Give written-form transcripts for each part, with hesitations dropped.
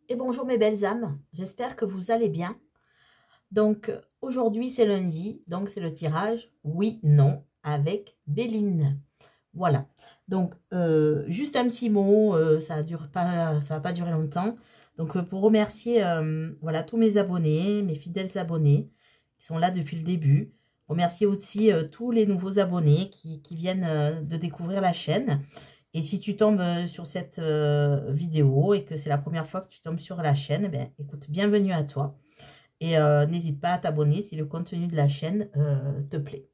Et bonjour mes belles âmes, j'espère que vous allez bien. Donc aujourd'hui c'est lundi, donc c'est le tirage oui, non avec Béline. Voilà, donc juste un petit mot, ça va pas durer longtemps. Donc pour remercier voilà, tous mes abonnés, mes fidèles abonnés qui sont là depuis le début. Remercier aussi tous les nouveaux abonnés qui viennent de découvrir la chaîne. Et si tu tombes sur cette vidéo et que c'est la première fois que tu tombes sur la chaîne, ben, écoute, bienvenue à toi. Et n'hésite pas à t'abonner si le contenu de la chaîne te plaît.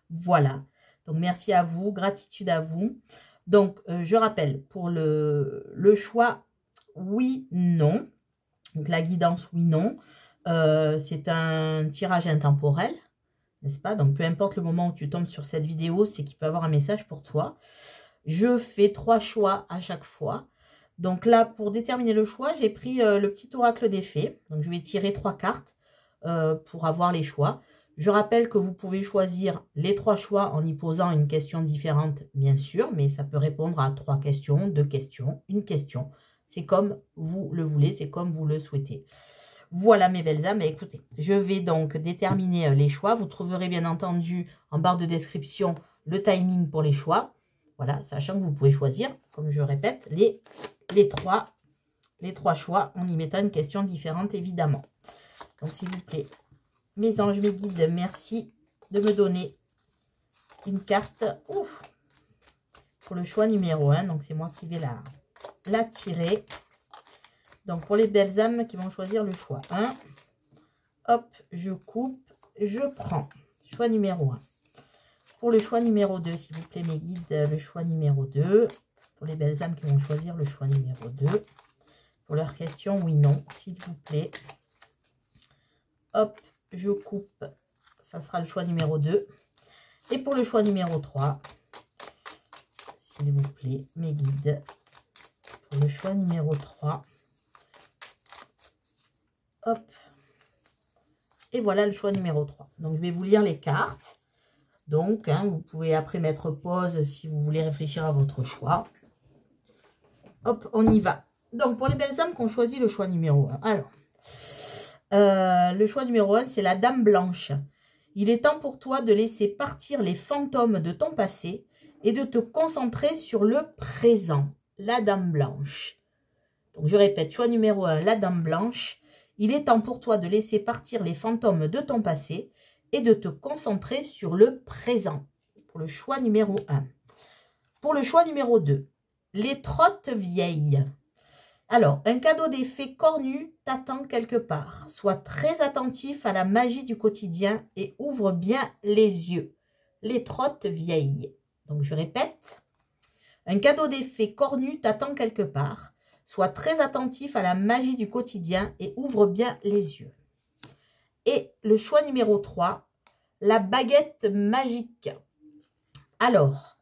Voilà. Donc, merci à vous, gratitude à vous. Donc, je rappelle, pour le choix oui, non, donc la guidance oui, non, c'est un tirage intemporel, n'est-ce pas? Donc, peu importe le moment où tu tombes sur cette vidéo, c'est qu'il peut avoir un message pour toi. Je fais 3 choix à chaque fois. Donc là, pour déterminer le choix, j'ai pris le petit oracle des fées. Donc je vais tirer 3 cartes pour avoir les choix. Je rappelle que vous pouvez choisir les 3 choix en y posant une question différente, bien sûr. Mais ça peut répondre à 3 questions, 2 questions, une question. C'est comme vous le voulez, c'est comme vous le souhaitez. Voilà mes belles âmes. Écoutez, je vais donc déterminer les choix. Vous trouverez bien entendu en barre de description le timing pour les choix. Voilà, sachant que vous pouvez choisir, comme je répète, les trois choix en y mettant une question différente, évidemment. Donc, s'il vous plaît, mes anges, mes guides, merci de me donner une carte pour le choix numéro 1. Donc, c'est moi qui vais la tirer. Donc, pour les belles âmes qui vont choisir le choix 1, hop, je coupe, je prends. Choix numéro 1. Pour le choix numéro 2, s'il vous plaît, mes guides, le choix numéro 2. Pour les belles âmes qui vont choisir le choix numéro 2. Pour leur question, oui, non, s'il vous plaît. Hop, je coupe. Ça sera le choix numéro 2. Et pour le choix numéro 3, s'il vous plaît, mes guides. Pour le choix numéro 3. Hop. Et voilà le choix numéro 3. Donc, je vais vous lire les cartes. Donc, vous pouvez après mettre pause si vous voulez réfléchir à votre choix. Hop, on y va. Donc, pour les belles âmes qui ont choisi le choix numéro 1. Alors, le choix numéro 1, c'est la Dame Blanche. Il est temps pour toi de laisser partir les fantômes de ton passé et de te concentrer sur le présent. La Dame Blanche. Donc, je répète, choix numéro 1, la Dame Blanche. Il est temps pour toi de laisser partir les fantômes de ton passé et de te concentrer sur le présent. Pour le choix numéro 1. Pour le choix numéro 2, les trottes vieilles. Alors, un cadeau des fées cornues t'attend quelque part. Sois très attentif à la magie du quotidien et ouvre bien les yeux. Les trottes vieilles. Donc, je répète. Un cadeau des fées cornues t'attend quelque part. Sois très attentif à la magie du quotidien et ouvre bien les yeux. Et le choix numéro 3, la baguette magique. Alors,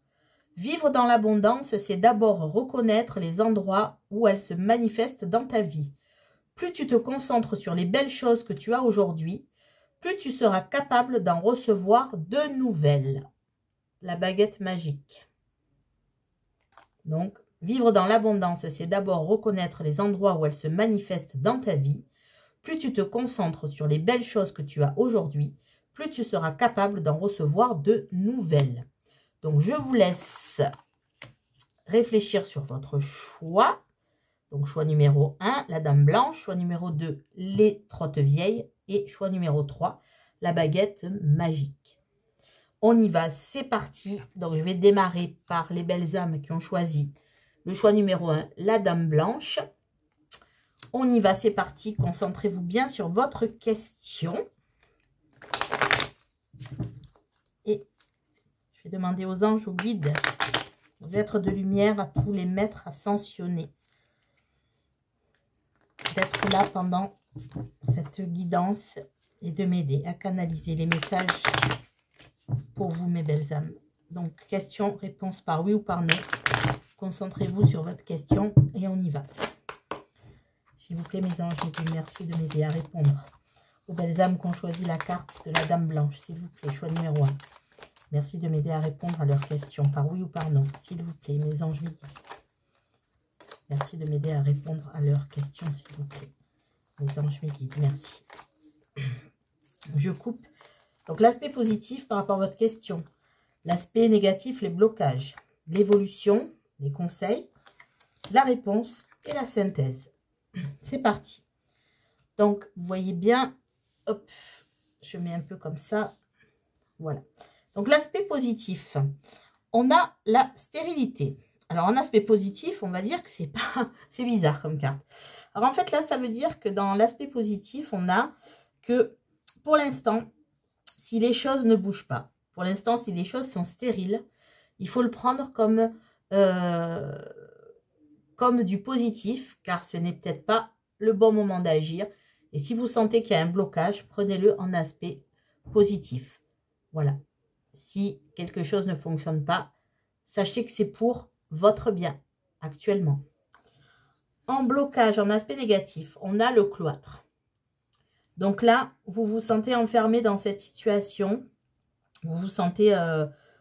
vivre dans l'abondance, c'est d'abord reconnaître les endroits où elle se manifeste dans ta vie. Plus tu te concentres sur les belles choses que tu as aujourd'hui, plus tu seras capable d'en recevoir de nouvelles. La baguette magique. Donc, vivre dans l'abondance, c'est d'abord reconnaître les endroits où elle se manifeste dans ta vie. Plus tu te concentres sur les belles choses que tu as aujourd'hui, plus tu seras capable d'en recevoir de nouvelles. Donc, je vous laisse réfléchir sur votre choix. Donc, choix numéro 1, la Dame Blanche. Choix numéro 2, les trottes vieilles. Et choix numéro 3, la baguette magique. On y va, c'est parti. Donc, je vais démarrer par les belles âmes qui ont choisi le choix numéro 1, la Dame Blanche. On y va, c'est parti. Concentrez-vous bien sur votre question. Et je vais demander aux anges, aux guides, aux êtres de lumière, à tous les maîtres ascensionnés, d'être là pendant cette guidance et de m'aider à canaliser les messages pour vous, mes belles âmes. Donc, question, réponse par oui ou par non. Concentrez-vous sur votre question et on y va. S'il vous plaît, mes anges, merci de m'aider à répondre aux belles âmes qui ont choisi la carte de la Dame Blanche. S'il vous plaît, choix numéro 1. Merci de m'aider à répondre à leurs questions par oui ou par non. S'il vous plaît, mes anges, Merci de m'aider à répondre à leurs questions, s'il vous plaît. Mes anges, mes guides, merci. Je coupe. Donc, l'aspect positif par rapport à votre question. L'aspect négatif, les blocages. L'évolution, les conseils. La réponse et la synthèse. C'est parti. Donc, vous voyez bien, hop, je mets un peu comme ça. Voilà. Donc, l'aspect positif, on a la stérilité. Alors, en aspect positif, on va dire que c'est pas, c'est bizarre comme carte. Alors, en fait, là, ça veut dire que dans l'aspect positif, on a que, pour l'instant, si les choses ne bougent pas, pour l'instant, si les choses sont stériles, il faut le prendre comme du positif, car ce n'est peut-être pas le bon moment d'agir. Et si vous sentez qu'il y a un blocage, prenez-le en aspect positif. Voilà. Si quelque chose ne fonctionne pas, sachez que c'est pour votre bien actuellement. En blocage, en aspect négatif, on a le cloître. Donc là, vous vous sentez enfermé dans cette situation. Vous vous sentez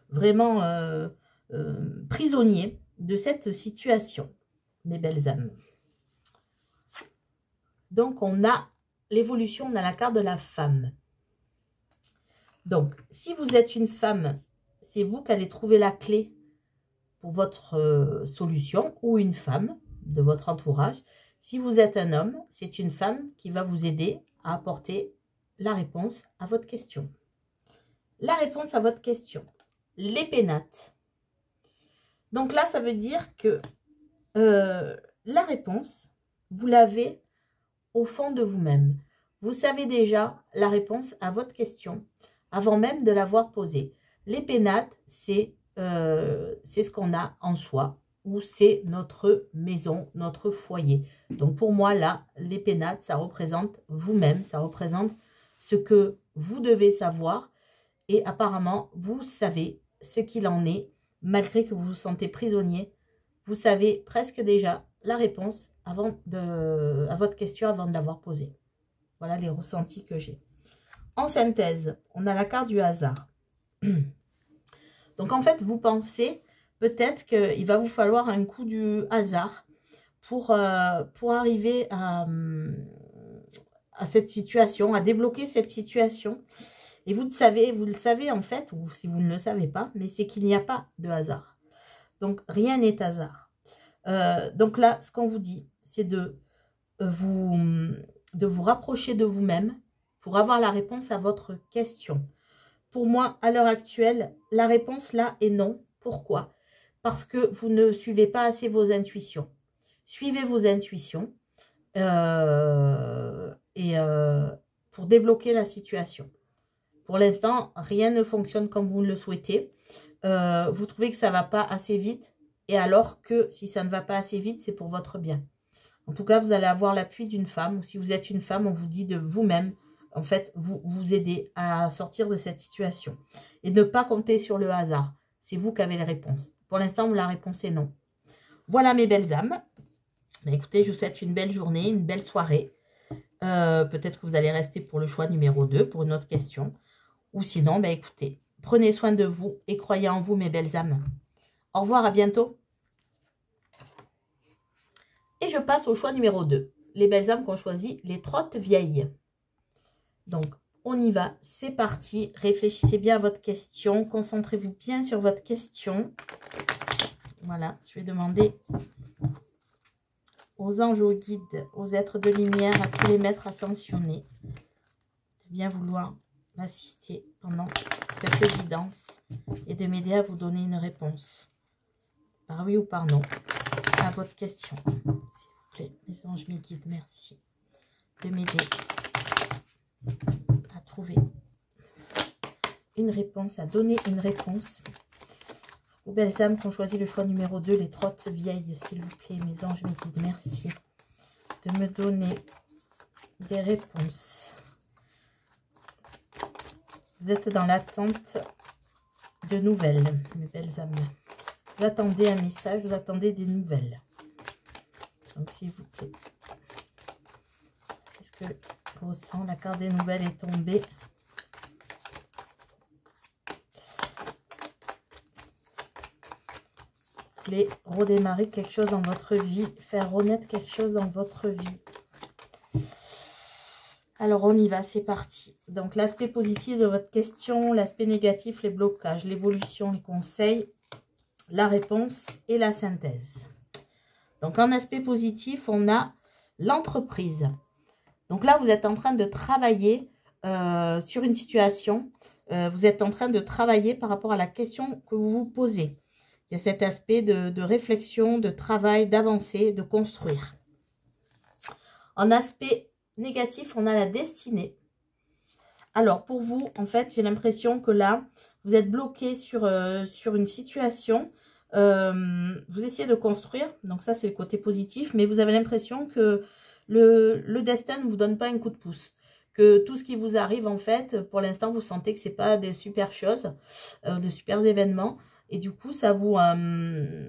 vraiment prisonnier de cette situation, mes belles âmes. Donc, on a l'évolution, on a la carte de la femme. Donc, si vous êtes une femme, c'est vous qui allez trouver la clé pour votre solution, ou une femme de votre entourage. Si vous êtes un homme, c'est une femme qui va vous aider à apporter la réponse à votre question. La réponse à votre question. Les pénates. Donc là, ça veut dire que la réponse, vous l'avez au fond de vous-même. Vous savez déjà la réponse à votre question avant même de l'avoir posée. Les pénates, c'est ce qu'on a en soi, ou c'est notre maison, notre foyer. Donc pour moi, là, les pénates, ça représente vous-même, ça représente ce que vous devez savoir. Et apparemment, vous savez ce qu'il en est, malgré que vous vous sentez prisonnier. Vous savez presque déjà la réponse à votre question avant de l'avoir posée. Voilà les ressentis que j'ai. En synthèse, on a la carte du hasard. Donc en fait, vous pensez peut-être qu'il va vous falloir un coup du hasard pour arriver à cette situation, à débloquer cette situation. Et vous le savez en fait, ou si vous ne le savez pas, mais c'est qu'il n'y a pas de hasard. Donc rien n'est hasard. Donc là, ce qu'on vous dit, c'est de vous rapprocher de vous-même pour avoir la réponse à votre question. Pour moi, à l'heure actuelle, la réponse là est non. Pourquoi? Parce que vous ne suivez pas assez vos intuitions. Suivez vos intuitions pour débloquer la situation. Pour l'instant, rien ne fonctionne comme vous le souhaitez. Vous trouvez que ça ne va pas assez vite. Et alors que si ça ne va pas assez vite, c'est pour votre bien. En tout cas, vous allez avoir l'appui d'une femme. Ou si vous êtes une femme, on vous dit de vous-même, en fait, vous aider à sortir de cette situation. Et ne pas compter sur le hasard. C'est vous qui avez les réponses. Pour l'instant, la réponse est non. Voilà mes belles âmes. Ben, écoutez, je vous souhaite une belle journée, une belle soirée. Peut-être que vous allez rester pour le choix numéro 2, pour une autre question. Ou sinon, ben écoutez, prenez soin de vous et croyez en vous, mes belles âmes. Au revoir, à bientôt. Et je passe au choix numéro 2. Les belles âmes qui ont choisi les trottes vieilles. Donc, on y va. C'est parti. Réfléchissez bien à votre question. Concentrez-vous bien sur votre question. Voilà, je vais demander aux anges, aux guides, aux êtres de lumière, à tous les maîtres ascensionnés de bien vouloir m'assister pendant cette guidance et de m'aider à vous donner une réponse, par oui ou par non, à votre question. S'il vous plaît, mes anges, mes guides, merci de m'aider à trouver une réponse, à donner une réponse aux belles âmes qui ont choisi le choix numéro 2, les trottes vieilles, s'il vous plaît, mes anges, mes guides, merci de me donner des réponses. Vous êtes dans l'attente de nouvelles, mes belles âmes. Vous attendez un message, vous attendez des nouvelles. Donc, s'il vous plaît. C'est ce que je ressens. La carte des nouvelles est tombée. voulez redémarrer quelque chose dans votre vie, faire renaître quelque chose dans votre vie. Alors, on y va, c'est parti. Donc, l'aspect positif de votre question, l'aspect négatif, les blocages, l'évolution, les conseils, la réponse et la synthèse. Donc, en aspect positif, on a l'entreprise. Donc là, vous êtes en train de travailler sur une situation. Vous êtes en train de travailler par rapport à la question que vous vous posez. Il y a cet aspect de réflexion, de travail, d'avancer, de construire. En aspect négatif, on a la destinée. Alors, pour vous, en fait, j'ai l'impression que là, vous êtes bloqué sur une situation. Vous essayez de construire. Donc ça, c'est le côté positif. Mais vous avez l'impression que le destin ne vous donne pas un coup de pouce. Que tout ce qui vous arrive, en fait, pour l'instant, vous sentez que ce n'est pas des super choses, de super événements. Et du coup, ça vous...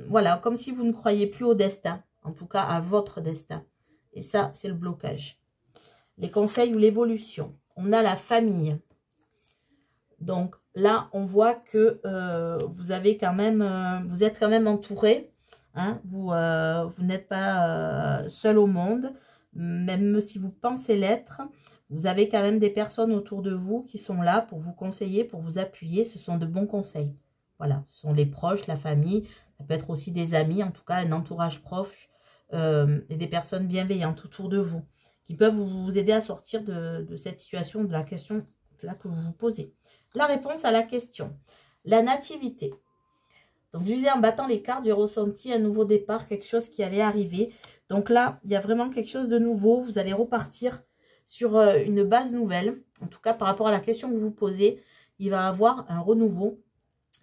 voilà, comme si vous ne croyez plus au destin. En tout cas, à votre destin. Et ça, c'est le blocage. Les conseils ou l'évolution. On a la famille. Donc là, on voit que vous avez quand même, vous êtes quand même entouré. Hein, vous n'êtes pas seul au monde. Même si vous pensez l'être, vous avez quand même des personnes autour de vous qui sont là pour vous conseiller, pour vous appuyer. Ce sont de bons conseils. Voilà, ce sont les proches, la famille. Ça peut être aussi des amis, en tout cas un entourage proche et des personnes bienveillantes autour de vous qui peuvent vous aider à sortir de cette situation, de la question là que vous vous posez. La réponse à la question. La nativité. Donc, je disais en battant les cartes, j'ai ressenti un nouveau départ, quelque chose qui allait arriver. Donc là, il y a vraiment quelque chose de nouveau. Vous allez repartir sur une base nouvelle. En tout cas, par rapport à la question que vous vous posez, il va y avoir un renouveau.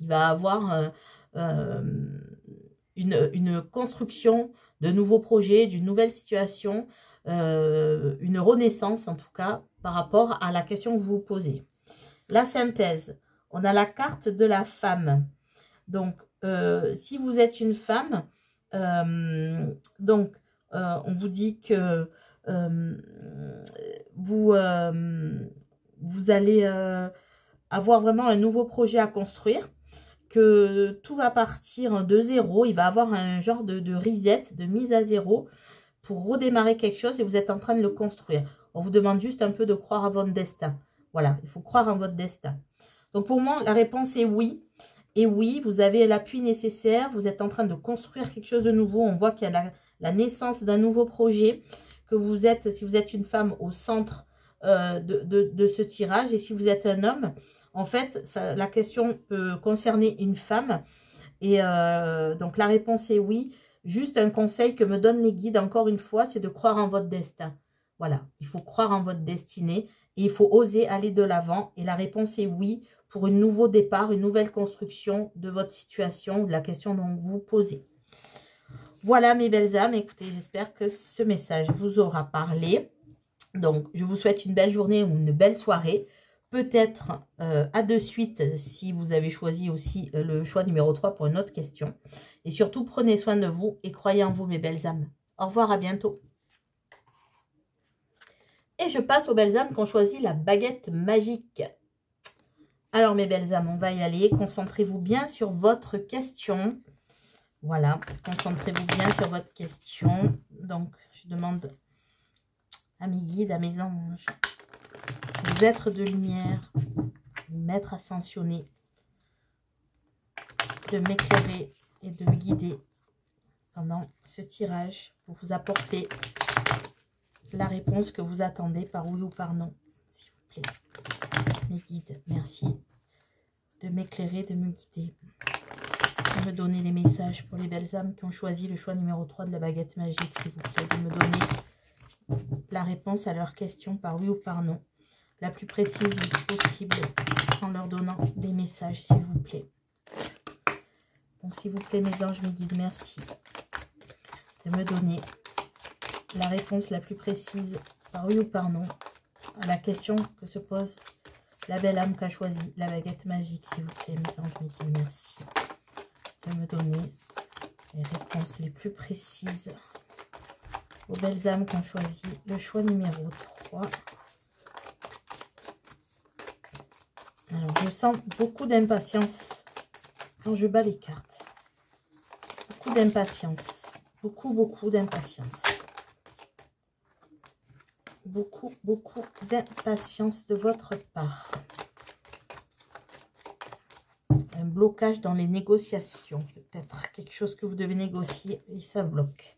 Il va y avoir une construction de nouveaux projets, d'une nouvelle situation, une renaissance en tout cas, par rapport à la question que vous vous posez. La synthèse, on a la carte de la femme. Donc, si vous êtes une femme, on vous dit que vous allez avoir vraiment un nouveau projet à construire, que tout va partir de zéro. Il va avoir un genre de reset, de mise à zéro pour redémarrer quelque chose et vous êtes en train de le construire. On vous demande juste un peu de croire à votre destin. Voilà, il faut croire en votre destin. Donc pour moi, la réponse est oui. Et oui, vous avez l'appui nécessaire. Vous êtes en train de construire quelque chose de nouveau. On voit qu'il y a la naissance d'un nouveau projet. Que vous êtes, si vous êtes une femme, au centre de ce tirage. Et si vous êtes un homme, en fait, la question peut concerner une femme. Et donc la réponse est oui. Juste un conseil que me donnent les guides, encore une fois, c'est de croire en votre destin. Voilà, il faut croire en votre destinée. Et il faut oser aller de l'avant. Et la réponse est oui pour un nouveau départ, une nouvelle construction de votre situation, de la question dont vous vous posez. Voilà mes belles âmes. Écoutez, j'espère que ce message vous aura parlé. Donc, je vous souhaite une belle journée ou une belle soirée. Peut-être à de suite si vous avez choisi aussi le choix numéro 3 pour une autre question. Et surtout, prenez soin de vous et croyez en vous mes belles âmes. Au revoir, à bientôt. Et je passe aux belles âmes qui ont choisi la baguette magique. Alors, mes belles âmes, on va y aller. Concentrez-vous bien sur votre question. Voilà, concentrez-vous bien sur votre question. Donc, je demande à mes guides, à mes anges, aux êtres de lumière, maîtres ascensionnés, de m'éclairer et de me guider pendant ce tirage pour vous apporter la réponse que vous attendez par oui ou par non, s'il vous plaît. Mes guides, merci de m'éclairer, de me guider, de me donner les messages pour les belles âmes qui ont choisi le choix numéro 3 de la baguette magique, s'il vous plaît, de me donner la réponse à leurs questions par oui ou par non, la plus précise possible, en leur donnant des messages, s'il vous plaît. Donc, s'il vous plaît, mes anges, mes guides, merci de me donner la réponse la plus précise par oui ou par non à la question que se pose la belle âme qui a choisi la baguette magique, s'il vous plaît, mes anges, mes guides, merci de me donner les réponses les plus précises aux belles âmes qui ont choisi le choix numéro 3. Alors, je sens beaucoup d'impatience quand je bats les cartes. beaucoup d'impatience. Beaucoup d'impatience. Beaucoup d'impatience de votre part. Un blocage dans les négociations. Peut-être quelque chose que vous devez négocier et ça bloque.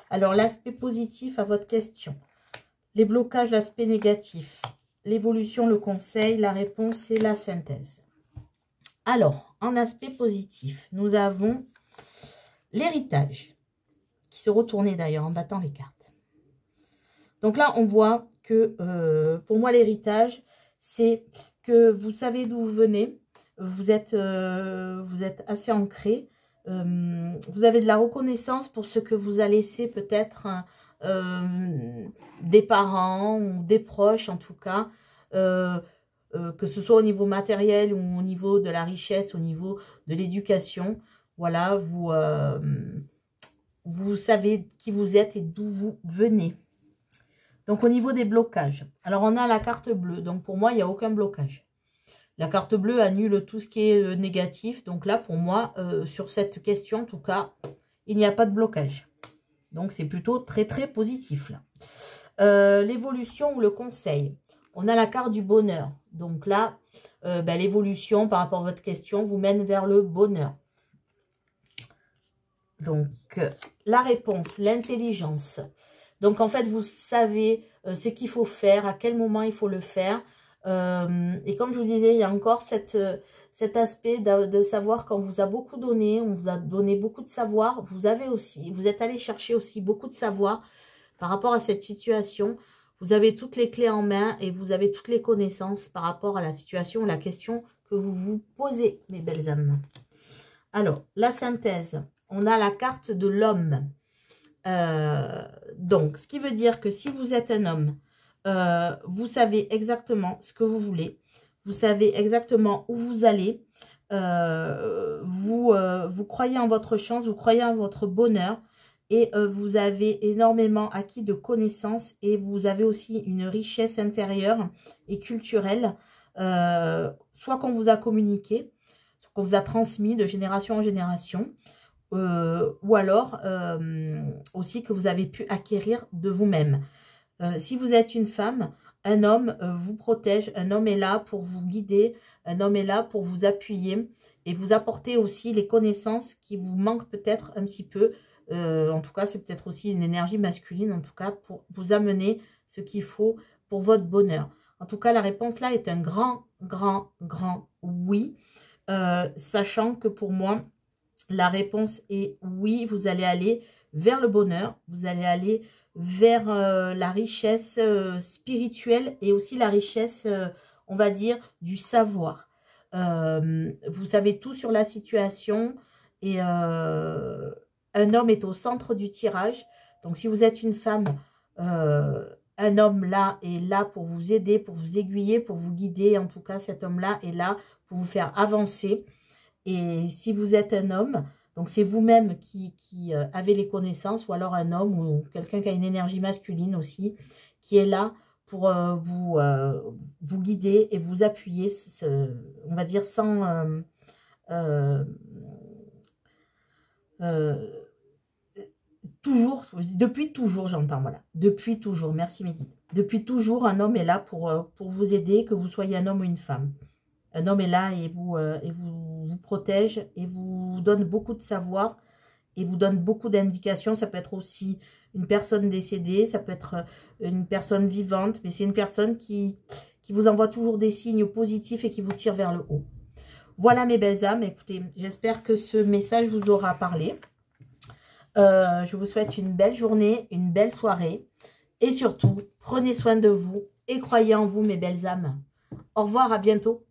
Alors, l'aspect positif à votre question. Les blocages, l'aspect négatif. L'évolution, le conseil, la réponse et la synthèse. Alors, en aspect positif, nous avons l'héritage. Qui se retournait d'ailleurs en battant les cartes. Donc là, on voit que pour moi, l'héritage, c'est que vous savez d'où vous venez. Vous êtes assez ancré. Vous avez de la reconnaissance pour ce que vous a laissé peut-être des parents ou des proches en tout cas. Que ce soit au niveau matériel ou au niveau de la richesse, au niveau de l'éducation. Voilà, vous savez qui vous êtes et d'où vous venez. Donc, au niveau des blocages. Alors, on a la carte bleue. Donc, pour moi, il n'y a aucun blocage. La carte bleue annule tout ce qui est négatif. Donc là, pour moi, sur cette question, en tout cas, il n'y a pas de blocage. Donc, c'est plutôt très positif, là. L'évolution ou le conseil. On a la carte du bonheur. Donc là, l'évolution par rapport à votre question vous mène vers le bonheur. Donc, la réponse, l'intelligence. Donc, en fait, vous savez ce qu'il faut faire, à quel moment il faut le faire. Et comme je vous disais, il y a encore cet aspect de savoir qu'on vous a beaucoup donné, on vous a donné beaucoup de savoir. Vous êtes allé chercher aussi beaucoup de savoir par rapport à cette situation. Vous avez toutes les clés en main et vous avez toutes les connaissances par rapport à la situation, la question que vous vous posez, mes belles âmes. Alors, la synthèse. On a la carte de l'homme. Donc, ce qui veut dire que si vous êtes un homme, vous savez exactement ce que vous voulez. Vous savez exactement où vous allez. Vous croyez en votre chance, vous croyez en votre bonheur. Et vous avez énormément acquis de connaissances. Et vous avez aussi une richesse intérieure et culturelle. Soit qu'on vous a communiqué, soit qu'on vous a transmis de génération en génération. Ou alors aussi que vous avez pu acquérir de vous-même. Si vous êtes une femme, un homme vous protège, un homme est là pour vous guider, un homme est là pour vous appuyer et vous apporter aussi les connaissances qui vous manquent peut-être un petit peu. En tout cas, c'est peut-être aussi une énergie masculine, en tout cas, pour vous amener ce qu'il faut pour votre bonheur. En tout cas, la réponse là est un grand oui, sachant que pour moi, la réponse est oui, vous allez aller vers le bonheur, vous allez aller vers la richesse spirituelle et aussi la richesse, on va dire, du savoir. Vous savez tout sur la situation et un homme est au centre du tirage. Donc, si vous êtes une femme, un homme là est là pour vous aider, pour vous aiguiller, pour vous guider. En tout cas, cet homme-là est là pour vous faire avancer. Et si vous êtes un homme, donc c'est vous-même qui avez les connaissances, ou alors un homme ou quelqu'un qui a une énergie masculine aussi, qui est là pour vous guider et vous appuyer, on va dire, sans... toujours, depuis toujours, j'entends, voilà. Depuis toujours, merci mes guides. Depuis toujours, un homme est là pour vous aider, que vous soyez un homme ou une femme. Un homme est là et vous protège et vous donne beaucoup de savoir et vous donne beaucoup d'indications. Ça peut être aussi une personne décédée, ça peut être une personne vivante, mais c'est une personne qui vous envoie toujours des signes positifs et qui vous tire vers le haut. Voilà mes belles âmes, écoutez, j'espère que ce message vous aura parlé. Je vous souhaite une belle journée, une belle soirée et surtout, prenez soin de vous et croyez en vous mes belles âmes. Au revoir, à bientôt.